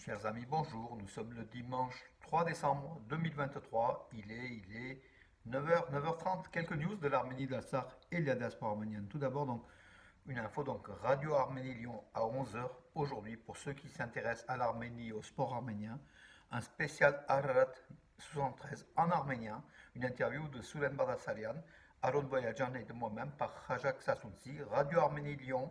Chers amis, bonjour. Nous sommes le dimanche 3 décembre 2023. Il est 9h30. Quelques news de l'Arménie, de la Sarthe et de la diaspora arménienne. Tout d'abord, donc, une info, donc Radio Arménie Lyon à 11h aujourd'hui pour ceux qui s'intéressent à l'Arménie et au sport arménien. Un spécial Ararat 73 en arménien. Une interview de Soulen Badassarian, Aron Boyajan et de moi-même par Khajak Sassounsi. Radio Arménie Lyon.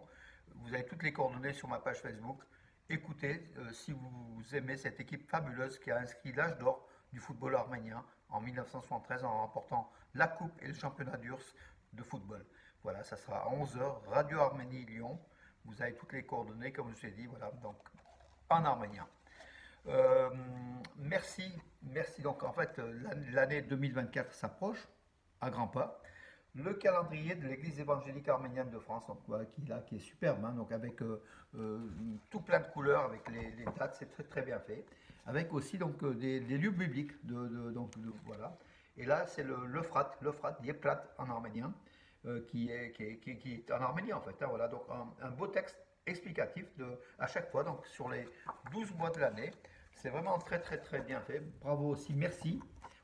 Vous avez toutes les coordonnées sur ma page Facebook. Écoutez, si vous aimez cette équipe fabuleuse qui a inscrit l'âge d'or du football arménien en 1973 en remportant la coupe et le championnat d'URSS de football. Voilà, ça sera à 11h, Radio Arménie Lyon. Vous avez toutes les coordonnées, comme je vous ai dit, voilà, donc en arménien. Euh, merci. Donc en fait, l'année 2024 s'approche à grands pas. Le calendrier de l'Église évangélique arménienne de France, donc, voilà, qui est superbe, hein, donc avec tout plein de couleurs, avec les dates, c'est très très bien fait, avec aussi donc des lieux bibliques, voilà. Et là, c'est l'Euphrate, Dieplat en arménien, qui est en arménien en fait, hein, voilà, donc un beau texte explicatif à chaque fois, donc sur les 12 mois de l'année. C'est vraiment très très très bien fait. Bravo aussi, merci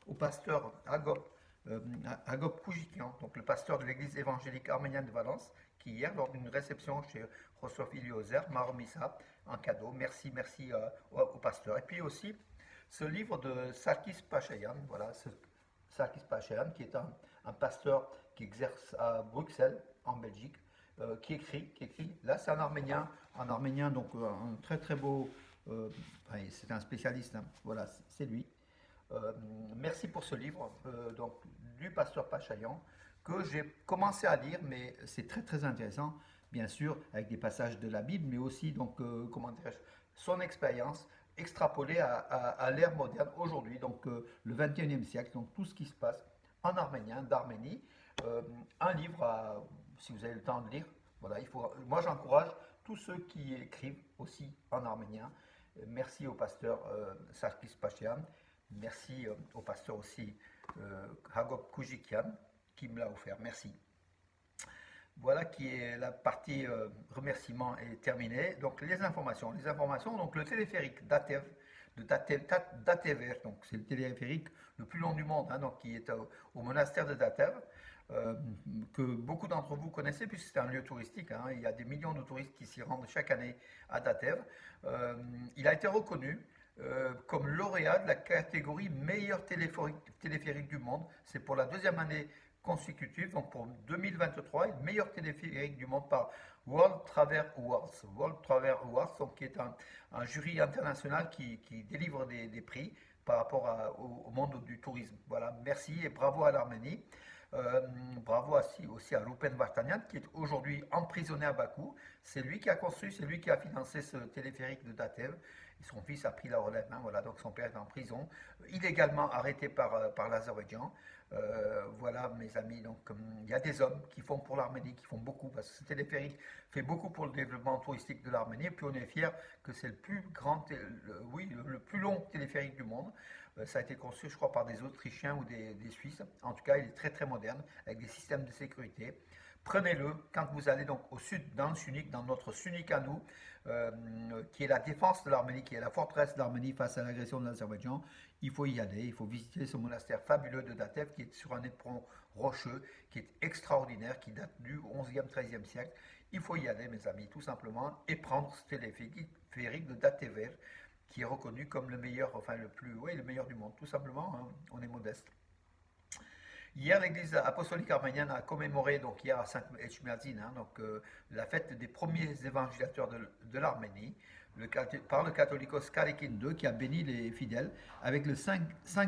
au pasteur Agop Koujikian, donc le pasteur de l'église évangélique arménienne de Valence, qui hier, lors d'une réception chez Rostov Iliozer, m'a remis ça en cadeau. Merci au pasteur. Et puis aussi, ce livre de Sarkis Pachayan, voilà, Sarkis Pachayan, qui est un pasteur qui exerce à Bruxelles, en Belgique, qui écrit. Là, c'est en arménien, donc un très très beau. C'est un spécialiste, hein, voilà, c'est lui. Euh, Merci pour ce livre donc, du pasteur Pachayan que j'ai commencé à lire, mais c'est très très intéressant, bien sûr, avec des passages de la Bible, mais aussi donc comment dirais-je, son expérience extrapolée à l'ère moderne aujourd'hui, donc le 21e siècle, donc tout ce qui se passe en arménien, d'Arménie. Un livre, si vous avez le temps de lire, voilà, moi j'encourage tous ceux qui écrivent aussi en arménien. Merci au pasteur Sarkis Pachian. Merci au pasteur aussi Hagop Koujikian qui me l'a offert. Merci. Voilà qui est la partie remerciement est terminée. Donc les informations. Donc le téléphérique d'Atever, donc c'est le téléphérique le plus long du monde, hein, donc qui est au monastère de Datev, euh, que beaucoup d'entre vous connaissez puisque c'est un lieu touristique, hein. Il y a des millions de touristes qui s'y rendent chaque année à Datev. Il a été reconnu comme lauréat de la catégorie meilleur téléphérique du monde. C'est pour la deuxième année consécutive, donc pour 2023, le meilleur téléphérique du monde par World Travel Awards. World Travel Awards, donc, qui est un jury international qui délivre des prix par rapport au monde du tourisme. Voilà, merci et bravo à l'Arménie. Bravo aussi à Rupen Vartanian qui est aujourd'hui emprisonné à Bakou. C'est lui qui a construit, c'est lui qui a financé ce téléphérique de Datev. Et son fils a pris la relève, hein, voilà, donc son père est en prison, illégalement arrêté par l'Azerbaïdjan. Voilà mes amis, donc il y a des hommes qui font pour l'Arménie, qui font beaucoup, parce que ce téléphérique fait beaucoup pour le développement touristique de l'Arménie, et puis on est fiers que c'est le plus grand, le plus long téléphérique du monde. Ça a été construit, je crois, par des Autrichiens ou des Suisses. En tout cas, il est très très moderne, avec des systèmes de sécurité. Prenez-le quand vous allez donc au sud, dans le Sunik, dans notre Sunik à nous, qui est la défense de l'Arménie, qui est la forteresse de l'Arménie face à l'agression de l'Azerbaïdjan. Il faut y aller, il faut visiter ce monastère fabuleux de Datev, qui est sur un éperon rocheux, qui est extraordinaire, qui date du 11e, 13e siècle. Il faut y aller, mes amis, tout simplement, et prendre ce téléphérique de Datever, qui est reconnu comme le meilleur, enfin le meilleur du monde, tout simplement, hein, on est modeste. Hier, l'Église apostolique arménienne a commémoré, donc hier à Saint-Etchmiadzin, hein, donc la fête des premiers évangélisateurs de l'Arménie, par le catholicos Karikin II, qui a béni les fidèles avec le Saint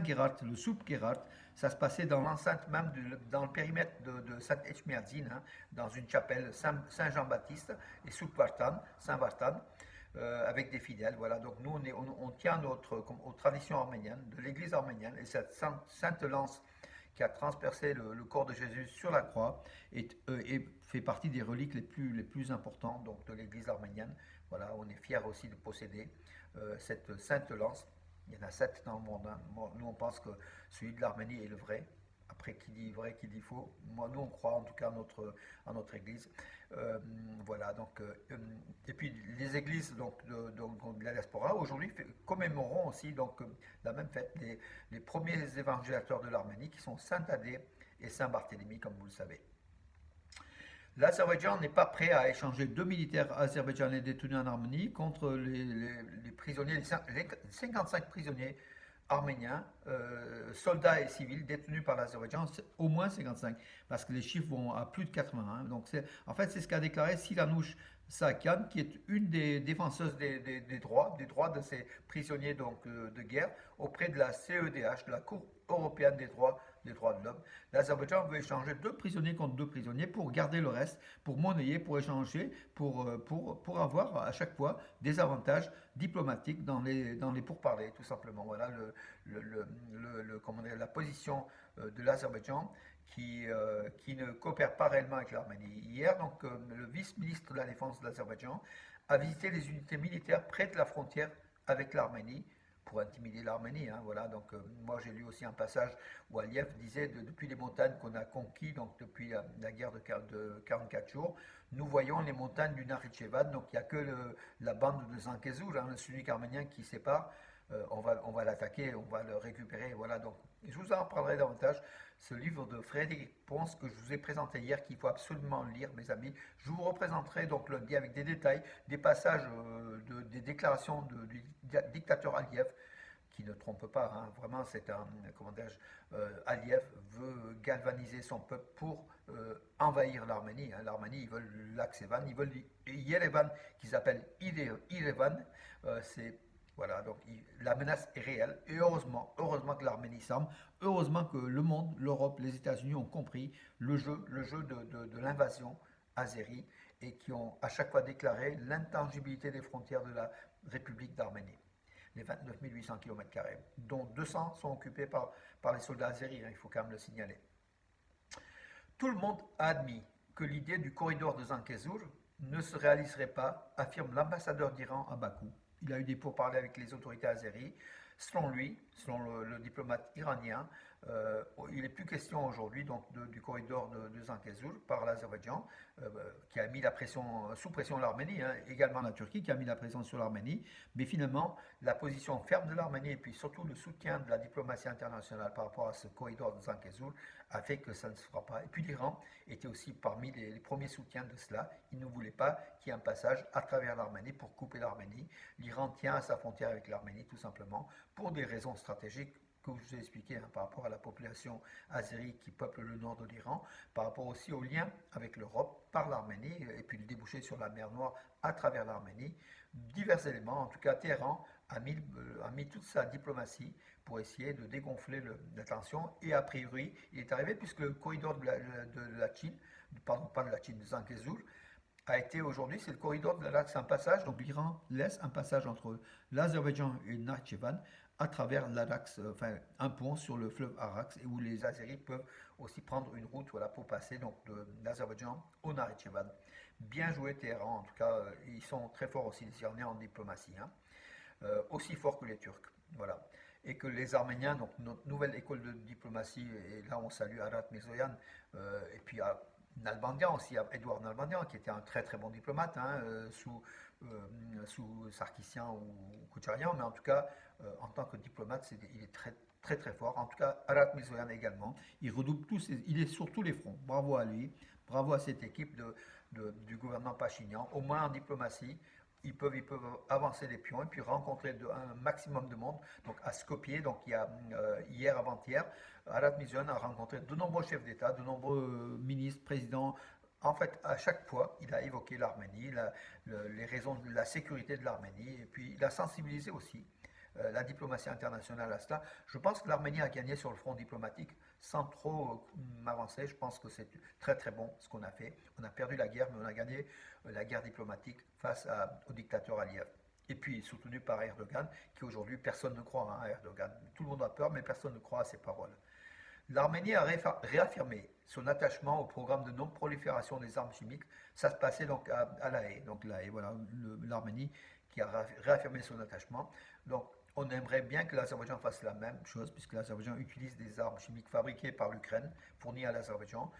Gerard, le Soup Gerard. Ça se passait dans l'enceinte même, dans le périmètre de Saint-Etchmiadzin, hein, dans une chapelle Saint-Jean-Baptiste et Soup Vartan, Saint-Vartan. Avec des fidèles, voilà. Donc nous, on tient aux traditions arméniennes, de l'Église arménienne, et cette sainte lance qui a transpercé le corps de Jésus sur la croix et fait partie des reliques les plus importantes donc, de l'Église arménienne. Voilà, on est fiers aussi de posséder cette sainte lance. Il y en a 7 dans le monde, hein. Nous, on pense que celui de l'Arménie est le vrai, Après, qui dit vrai, qui dit faux. Moi, nous, on croit en tout cas à notre Église. Euh, voilà, donc, et puis les églises de la diaspora aujourd'hui commémoreront aussi donc, la même fête, les premiers évangélisateurs de l'Arménie qui sont Saint Thaddée et Saint Barthélemy, comme vous le savez. L'Azerbaïdjan n'est pas prêt à échanger deux militaires azerbaïdjanais détenus en Arménie contre les prisonniers, les 55 prisonniers arméniens, soldats et civils détenus par l'Azerbaïdjan, au moins 55, parce que les chiffres vont à plus de 80. Donc en fait, c'est ce qu'a déclaré Silanouch Sakian, qui est une des défenseuses des droits de ces prisonniers donc, de guerre auprès de la CEDH, de la Cour européenne des droits de l'homme. L'Azerbaïdjan veut échanger deux prisonniers contre deux prisonniers pour garder le reste, pour monnayer, pour échanger, pour avoir à chaque fois des avantages diplomatiques dans les pourparlers, tout simplement. Voilà comment dire, la position de l'Azerbaïdjan qui ne coopère pas réellement avec l'Arménie. Hier, donc, le vice-ministre de la Défense de l'Azerbaïdjan a visité les unités militaires près de la frontière avec l'Arménie pour intimider l'Arménie. Hein, voilà. Donc, moi, j'ai lu aussi un passage où Aliyev disait depuis les montagnes qu'on a conquis, donc depuis la guerre de 44 jours, nous voyons les montagnes du Nakhichevan. Donc, il n'y a que la bande de Zangezur, hein, le sunnique arménien qui sépare. On va l'attaquer, on va le récupérer. Voilà, donc je vous en parlerai davantage. Ce livre de Frédéric Pons que je vous ai présenté hier, qu'il faut absolument lire, mes amis. Je vous représenterai donc lundi avec des détails, des passages, des déclarations du dictateur Aliyev, qui ne trompe pas. Hein. Vraiment, c'est un, comment dirais-je, Aliyev veut galvaniser son peuple pour envahir l'Arménie. Hein. L'Arménie, ils veulent l'Aksevan, ils veulent Yerevan, qu'ils appellent Irevan. C'est voilà, donc la menace est réelle et heureusement que l'Arménie semble, heureusement que le monde, l'Europe, les États-Unis ont compris le jeu de l'invasion azérie et qui ont à chaque fois déclaré l'intangibilité des frontières de la République d'Arménie. Les 29 800 km², dont 200 sont occupés par les soldats azéris, hein, il faut quand même le signaler. Tout le monde a admis que l'idée du corridor de Zangezur ne se réaliserait pas, affirme l'ambassadeur d'Iran à Bakou. Il a eu des pourparlers avec les autorités azéries. Selon lui, selon le diplomate iranien, il n'est plus question aujourd'hui du corridor de Zangezur par l'Azerbaïdjan, qui a mis la pression, sous pression l'Arménie, hein, également la Turquie qui a mis la pression sur l'Arménie. Mais finalement, la position ferme de l'Arménie et puis surtout le soutien de la diplomatie internationale par rapport à ce corridor de Zangezur a fait que ça ne se fera pas. Et puis l'Iran était aussi parmi les premiers soutiens de cela. Il ne voulait pas qu'il y ait un passage à travers l'Arménie pour couper l'Arménie. L'Iran tient à sa frontière avec l'Arménie tout simplement pour des raisons stratégiques que je vous ai expliqué, hein, par rapport à la population azérie qui peuple le nord de l'Iran, par rapport aussi au lien avec l'Europe par l'Arménie et puis le débouché sur la mer Noire à travers l'Arménie. Divers éléments, en tout cas Téhéran a mis toute sa diplomatie pour essayer de dégonfler la tension et a priori il est arrivé puisque le corridor de la Chine, pardon pas de la Chine, de Zangezur, a été aujourd'hui, c'est le corridor de l'axe, un passage, donc l'Iran laisse un passage entre l'Azerbaïdjan et le Nakhchivan à travers l'Arax, enfin un pont sur le fleuve Arax, et où les Azéris peuvent aussi prendre une route voilà, pour passer donc de l'Azerbaïdjan au Nakhchivan. Bien joué Téhéran, en tout cas, ils sont très forts aussi, les Iraniens en diplomatie, hein, aussi forts que les Turcs. Voilà. Et que les Arméniens, donc notre nouvelle école de diplomatie, et là on salue Arat Mirzoyan, et puis Nalbandian aussi, Edouard Nalbandian, qui était un très très bon diplomate, hein, sous Sarkissian ou Koucharian, mais en tout cas, en tant que diplomate, il est très très très fort. En tout cas, Arat Mirzoyan également, il redouble il est sur tous les fronts. Bravo à lui, bravo à cette équipe du gouvernement Pachinian, au moins en diplomatie. Ils peuvent avancer les pions et puis rencontrer un maximum de monde. Donc à Skopje, donc il y a hier, avant-hier, Arat Mirzoyan a rencontré de nombreux chefs d'État, de nombreux ministres, présidents. En fait, à chaque fois, il a évoqué l'Arménie, les raisons de la sécurité de l'Arménie, et puis il a sensibilisé aussi la diplomatie internationale à cela. Je pense que l'Arménie a gagné sur le front diplomatique sans trop m'avancer. Je pense que c'est très très bon ce qu'on a fait. On a perdu la guerre, mais on a gagné la guerre diplomatique face au dictateur Aliyev. Et puis soutenu par Erdogan, qui aujourd'hui personne ne croit à Erdogan. Tout le monde a peur, mais personne ne croit à ses paroles. L'Arménie a réaffirmé son attachement au programme de non-prolifération des armes chimiques. Ça se passait donc à La Haye. Donc La Haye, voilà, l'Arménie qui a réaffirmé son attachement. Donc On aimerait bien que l'Azerbaïdjan fasse la même chose, puisque l'Azerbaïdjan utilise des armes chimiques fabriquées par l'Ukraine, fournies à l'Azerbaïdjan,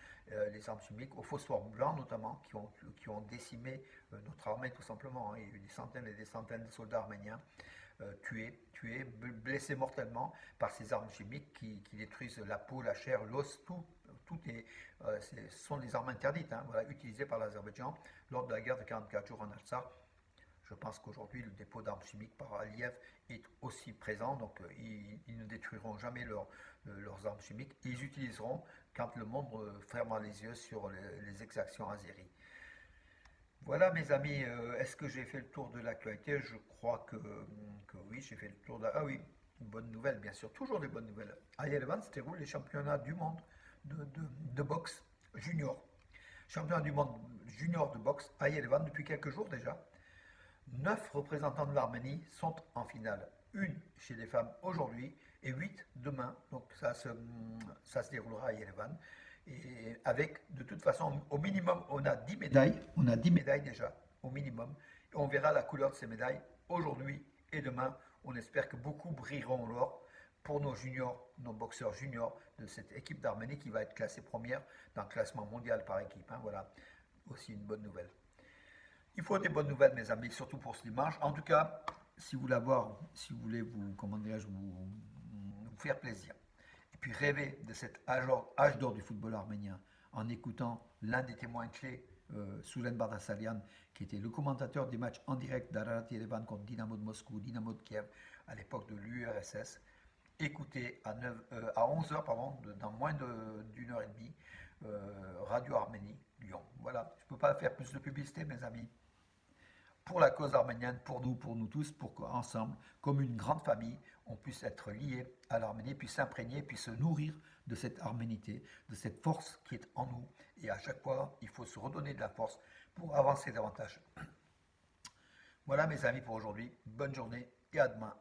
les armes chimiques au phosphore blanc notamment, qui ont décimé notre armée tout simplement, hein. Il y a eu des centaines et des centaines de soldats arméniens tués, blessés mortellement par ces armes chimiques qui détruisent la peau, la chair, l'os, tout ce sont des armes interdites, hein, voilà, utilisées par l'Azerbaïdjan lors de la guerre de 44 jours en Alsace. Je pense qu'aujourd'hui, le dépôt d'armes chimiques par Aliyev est aussi présent, donc ils ne détruiront jamais leurs armes chimiques. Ils utiliseront quand le monde fermera les yeux sur les exactions azéries. Voilà mes amis, est-ce que j'ai fait le tour de l'actualité? Je crois que oui, j'ai fait le tour de... Ah oui, une bonne nouvelle, bien sûr, toujours des bonnes nouvelles. À Yerevan se déroulent les championnats du monde de boxe junior. Championnat du monde junior de boxe à Yerevan depuis quelques jours déjà. 9 représentants de l'Arménie sont en finale. Une chez les femmes aujourd'hui et 8 demain. Donc ça se déroulera à Yerevan. Et avec, de toute façon, au minimum, on a 10 médailles. On a 10 médailles déjà, au minimum. Et on verra la couleur de ces médailles aujourd'hui et demain. On espère que beaucoup brilleront l'or pour nos juniors, nos boxeurs juniors de cette équipe d'Arménie qui va être classée première dans le classement mondial par équipe, hein. Voilà, aussi une bonne nouvelle. Il faut des bonnes nouvelles, mes amis, surtout pour ce dimanche. En tout cas, si vous voulez vous, comment dirais-je, vous faire plaisir, et puis rêver de cet âge d'or du football arménien, en écoutant l'un des témoins clés, Soulen Bardasarian, qui était le commentateur des matchs en direct d'Ararat Yerevan contre Dynamo de Moscou, Dynamo de Kiev, à l'époque de l'URSS. Écoutez à 11 heures, pardon, dans moins d'une heure et demie, Radio Arménie, Lyon. Voilà, je ne peux pas faire plus de publicité, mes amis. Pour la cause arménienne, pour nous tous, pour qu'ensemble, comme une grande famille, on puisse être liés à l'Arménie, puis s'imprégner, puis se nourrir de cette arménité, de cette force qui est en nous. Et à chaque fois, il faut se redonner de la force pour avancer davantage. Voilà mes amis pour aujourd'hui. Bonne journée et à demain.